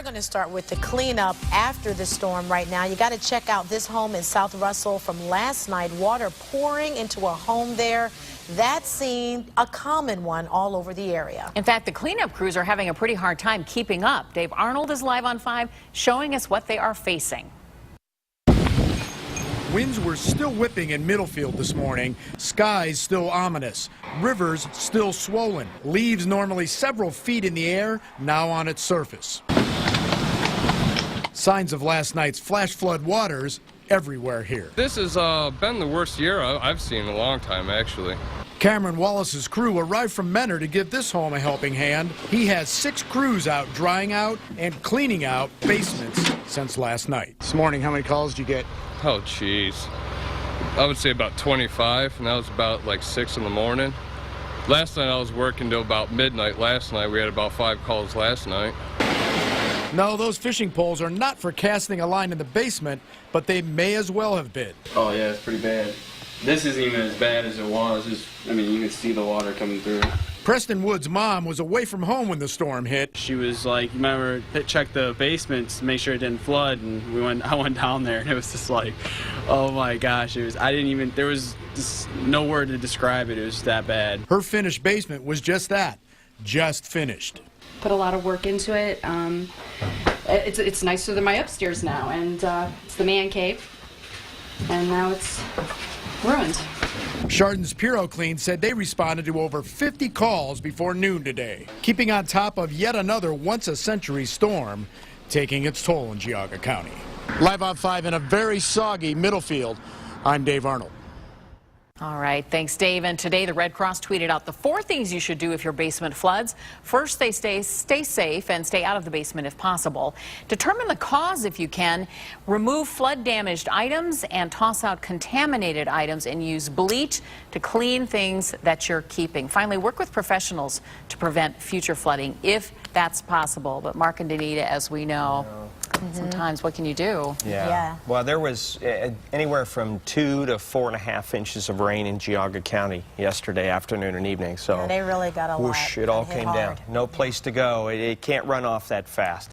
going to start with the cleanup after the storm right now. You got to check out this home in South Russell from last night. Water pouring into a home there. That scene, a common one all over the area. In fact, the cleanup crews are having a pretty hard time keeping up. Dave Arnold is live on 5, showing us what they are facing. Winds were still whipping in Middlefield this morning. Skies still ominous. Rivers still swollen. Leaves normally several feet in the air, now on its surface. Signs of last night's flash flood waters everywhere here. This has been the worst year I've seen in a long time, actually. Cameron Wallace's crew arrived from Menor to give this home a helping hand. He has 6 crews out drying out and cleaning out basements since last night. This morning, how many calls did you get? Oh, jeez. I would say about 25, and that was about like 6 in the morning. Last night I was working till about midnight. Last night we had about 5 calls last night. No, those fishing poles are not for casting a line in the basement, but they may as well have been. Oh yeah, it's pretty bad. This isn't even as bad as it was. I mean, you can see the water coming through. Preston Wood's mom was away from home when the storm hit. She was like, remember, check the basements to make sure it didn't flood, and I went down there, and it was just like, oh my gosh, there was just no word to describe it. It was that bad. Her finished basement was just that, just finished. Put a lot of work into it. It's nicer than my upstairs now, and it's the man cave, and now it's ruined. Chardon's Puro Clean said they responded to over 50 calls before noon today, keeping on top of yet another once-a-century storm taking its toll in Geauga County. Live on 5 in a very soggy Middlefield, I'm Dave Arnold. All right, thanks, Dave. And today, the Red Cross tweeted out the 4 things you should do if your basement floods. First, they stay safe and stay out of the basement if possible. Determine the cause if you can. Remove flood-damaged items and toss out contaminated items, and use bleach to clean things that you're keeping. Finally, work with professionals to prevent future flooding if that's possible. But Mark and Danita, as we know, sometimes what can you do? Yeah. Well, there was anywhere from 2 to 4.5 inches of rain in Geauga County yesterday afternoon and evening. So Yeah, they really got a lot. whoosh, it all came down. No place to go. It can't run off that fast.